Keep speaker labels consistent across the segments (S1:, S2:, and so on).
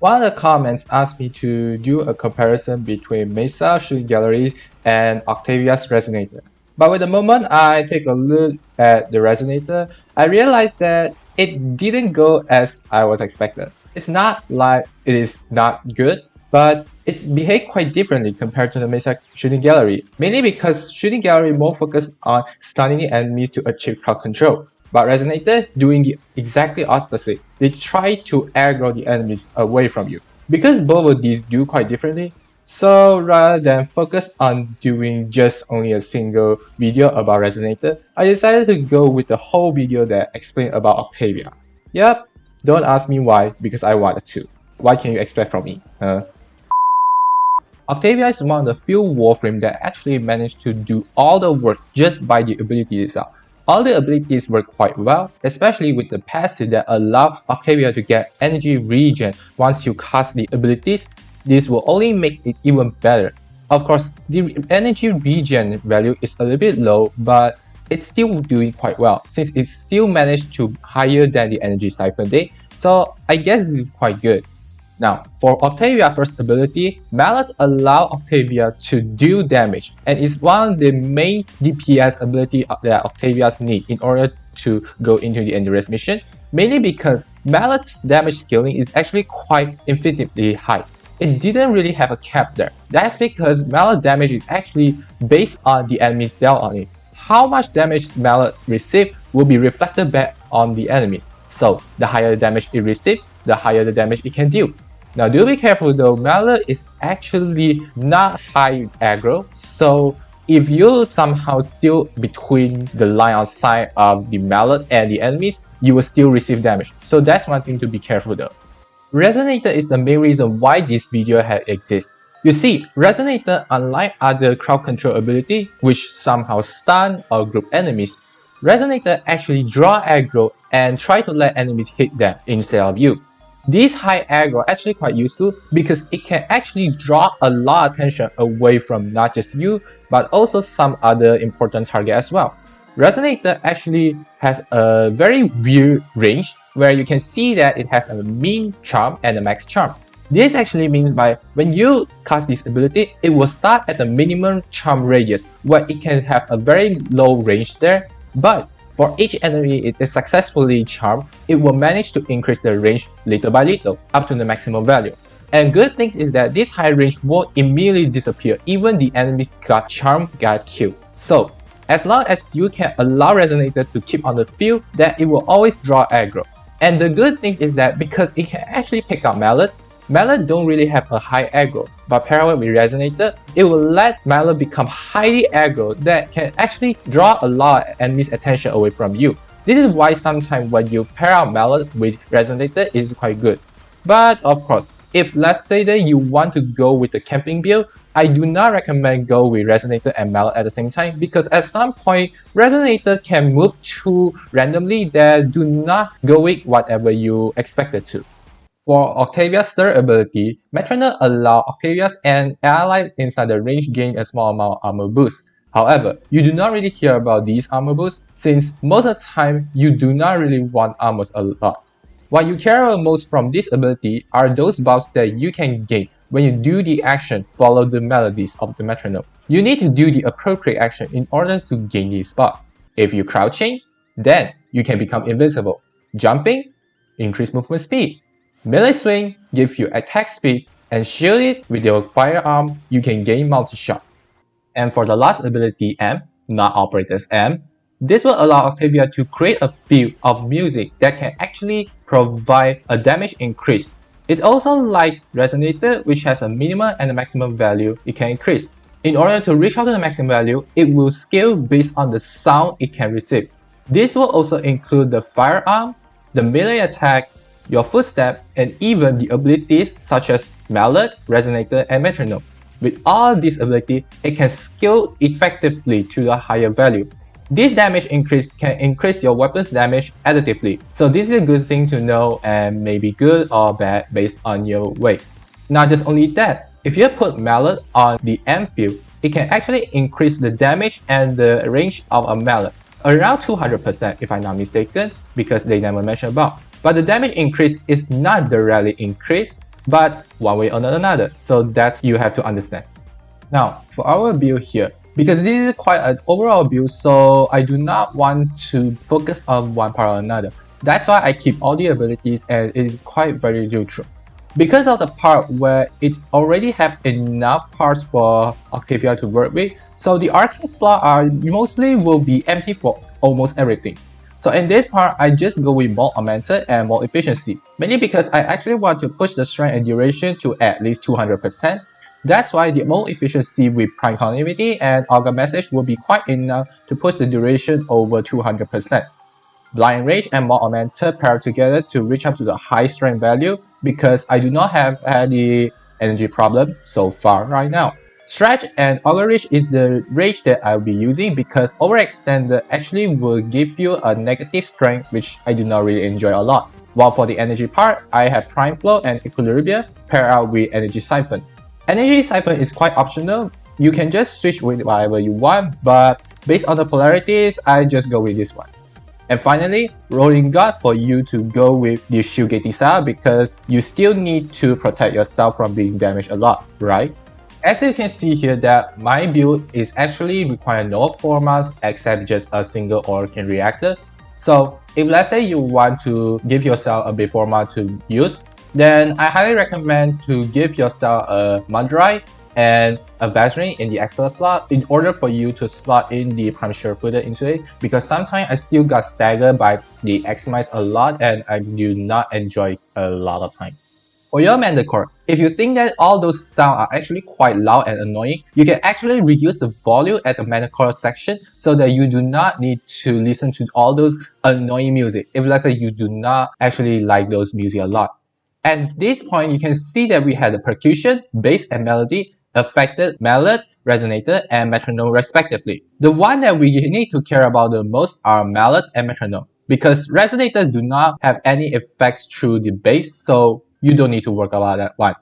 S1: One of the comments asked me to do a comparison between Mesa Shooting Galleries and Octavia's Resonator. But with the moment I take a look at the Resonator, I realized that it didn't go as I was expected. It's not like it is not good, but it's behaved quite differently compared to the Mesa Shooting Gallery, mainly because Shooting Gallery more focused on stunning enemies to achieve crowd control. But Resonator doing the exactly opposite. They try to aggro the enemies away from you. Because both of these do quite differently, so rather than focus on doing just only a single video about Resonator, I decided to go with the whole video that explained about Octavia. Yep, don't ask me why, because I wanted to. What can you expect from me? Octavia is one of the few Warframe that actually managed to do all the work just by the ability itself. All the abilities work quite well, especially with the passive that allow Octavia to get energy regen once you cast the abilities. This will only make it even better. Of course, the energy regen value is a little bit low, but it's still doing quite well since it still managed to higher than the energy siphon day, so I guess this is quite good. Now, for Octavia's first ability, Mallets allow Octavia to deal damage and is one of the main DPS ability that Octavia's need in order to go into the Endurance mission, mainly because Mallet's damage scaling is actually quite infinitely high. It didn't really have a cap there. That's because Mallet damage is actually based on the enemies dealt on it. How much damage Mallet receives will be reflected back on the enemies. So, the higher the damage it receives, the higher the damage it can deal. Now do be careful though, Mallet is actually not high aggro, so if you somehow still between the line of sight of the Mallet and the enemies, you will still receive damage. So that's one thing to be careful though. Resonator is the main reason why this video exists. You see, Resonator, unlike other crowd control ability, which somehow stun or group enemies, Resonator actually draw aggro and try to let enemies hit them instead of you. This high aggro actually quite useful because it can actually draw a lot of attention away from not just you, but also some other important target as well. Resonator actually has a very weird range where you can see that it has a min charm and a max charm. This actually means by when you cast this ability, it will start at the minimum charm radius where it can have a very low range there, but for each enemy it is successfully charmed, it will manage to increase the range little by little up to the maximum value. And good thing is that this high range won't immediately disappear even the enemies got charmed, got killed. So as long as you can allow Resonator to keep on the field, that it will always draw aggro. And the good thing is that because it can actually pick up Mallet, Mallet don't really have a high aggro, but parallel with Resonator, it will let Mallet become highly aggro that can actually draw a lot of enemies' attention away from you. This is why sometimes when you pair out Mallet with Resonator, it is quite good. But of course, if let's say that you want to go with the camping build, I do not recommend go with Resonator and Mallet at the same time because at some point, Resonator can move too randomly that do not go with whatever you expected to. For Octavia's third ability, Metronome allows Octavia's and allies inside the range gain a small amount of armor boost. However, you do not really care about these armor boosts since most of the time you do not really want armors a lot. What you care about most from this ability are those buffs that you can gain when you do the action follow the melodies of the metronome. You need to do the appropriate action in order to gain this buff. If you crouching, then you can become invisible. Jumping, increase movement speed. Melee swing gives you attack speed, and shielded with your firearm, you can gain multi-shot. And for the last ability M, not Operator's M, this will allow Octavia to create a field of music that can actually provide a damage increase. It also like Resonator, which has a minimum and a maximum value it can increase. In order to reach out to the maximum value, it will scale based on the sound it can receive. This will also include the firearm, the melee attack, your footstep, and even the abilities such as Mallet, Resonator, and Metronome. With all these abilities, it can scale effectively to the higher value. This damage increase can increase your weapon's damage additively, so this is a good thing to know and may be good or bad based on your weight. Not just only that, if you put Mallet on the M field, it can actually increase the damage and the range of a Mallet, around 200% if I'm not mistaken, because they never mention about. But the damage increase is not directly increased, but one way or another. So that's you have to understand. Now, for our build here, because this is quite an overall build, so I do not want to focus on one part or another. That's why I keep all the abilities and it is quite very neutral. Because of the part where it already have enough parts for Octavia to work with, so the Arcane slot are mostly will be empty for almost everything. So in this part, I just go with more augmented and more efficiency, mainly because I actually want to push the strength and duration to at least 200%. That's why the more efficiency with prime continuity and Augur message will be quite enough to push the duration over 200%. Blind range and more augmented pair together to reach up to the high strength value because I do not have any energy problem so far right now. Stretch and Augur Reach is the range that I'll be using because Overextender actually will give you a negative strength which I do not really enjoy a lot. While for the energy part, I have Prime Flow and Equilibrium paired out with Energy Siphon. Energy Siphon is quite optional, you can just switch with whatever you want, but based on the polarities, I just go with this one. And finally, Rolling God for you to go with the shield gating style because you still need to protect yourself from being damaged a lot, right? As you can see here that my build is actually require no formats except just a single Arcane reactor. So if let's say you want to give yourself a bit format to use, then I highly recommend to give yourself a Mandachord and a Warframe in the extra slot in order for you to slot in the Prime Footer into it because sometimes I still got staggered by the Xmize a lot and I do not enjoy a lot of time. For your Mandachord, if you think that all those sounds are actually quite loud and annoying, you can actually reduce the volume at the Mandachord section so that you do not need to listen to all those annoying music if let's say you do not actually like those music a lot. At this point, you can see that we had the percussion, bass and melody, affected mallet, resonator, and metronome respectively. The one that we need to care about the most are mallet and metronome because resonators do not have any effects through the bass, so you don't need to work about that one.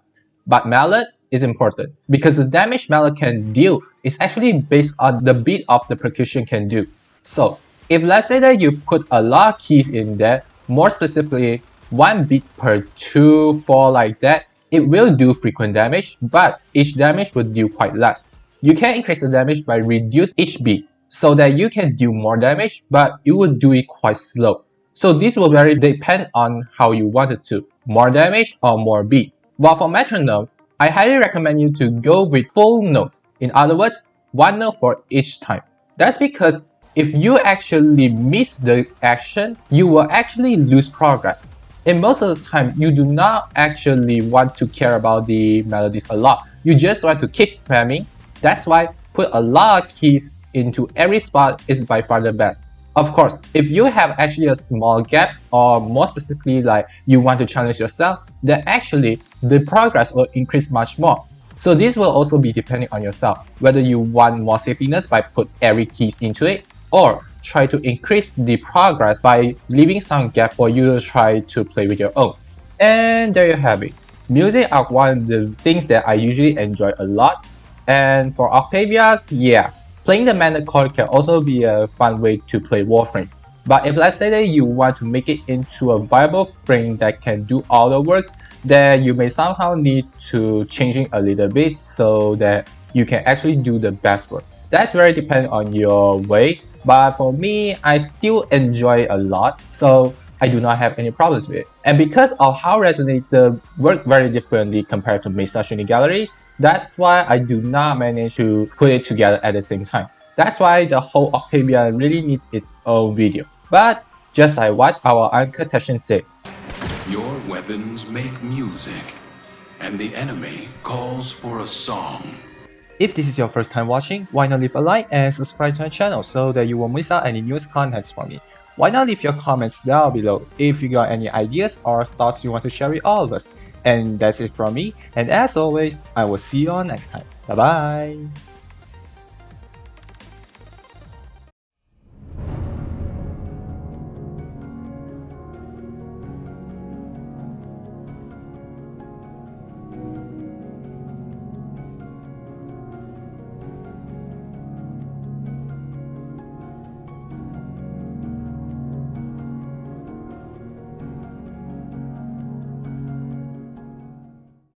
S1: But mallet is important because the damage mallet can deal is actually based on the beat of the percussion can do. So if let's say that you put a lot of keys in there, more specifically 1 beat per 2, 4 like that, it will do frequent damage, but each damage will do quite less. You can increase the damage by reduce each beat so that you can do more damage, but you will do it quite slow. So this will very depend on how you want it to, more damage or more beat. While for metronome, I highly recommend you to go with full notes. In other words, 1 note for each time. That's because if you actually miss the action, you will actually lose progress. And most of the time, you do not actually want to care about the melodies a lot. You just want to keep spamming. That's why put a lot of keys into every spot is by far the best. Of course, if you have actually a small gap or more specifically like you want to challenge yourself, then actually the progress will increase much more. So this will also be depending on yourself, whether you want more safetyness by put every keys into it or try to increase the progress by leaving some gap for you to try to play with your own. And there you have it. Music are one of the things that I usually enjoy a lot. And for Octavia's, yeah, playing the Mandachord can also be a fun way to play Warframes. But if let's say that you want to make it into a viable frame that can do all the works, then you may somehow need to change it a little bit so that you can actually do the best work. That's very dependent on your way. But for me, I still enjoy it a lot, so I do not have any problems with it. And because of how Resonator work very differently compared to Mesa Shiny Galleries, that's why I do not manage to put it together at the same time. That's why the whole Octavia really needs its own video. But just like what our Uncle Teshin said,
S2: your weapons make music, and the enemy calls for a song.
S1: If this is your first time watching, why not leave a like and subscribe to my channel so that you won't miss out any newest contents from me. Why not leave your comments down below if you got any ideas or thoughts you want to share with all of us. And that's it from me, and as always, I will see you all next time. Bye bye!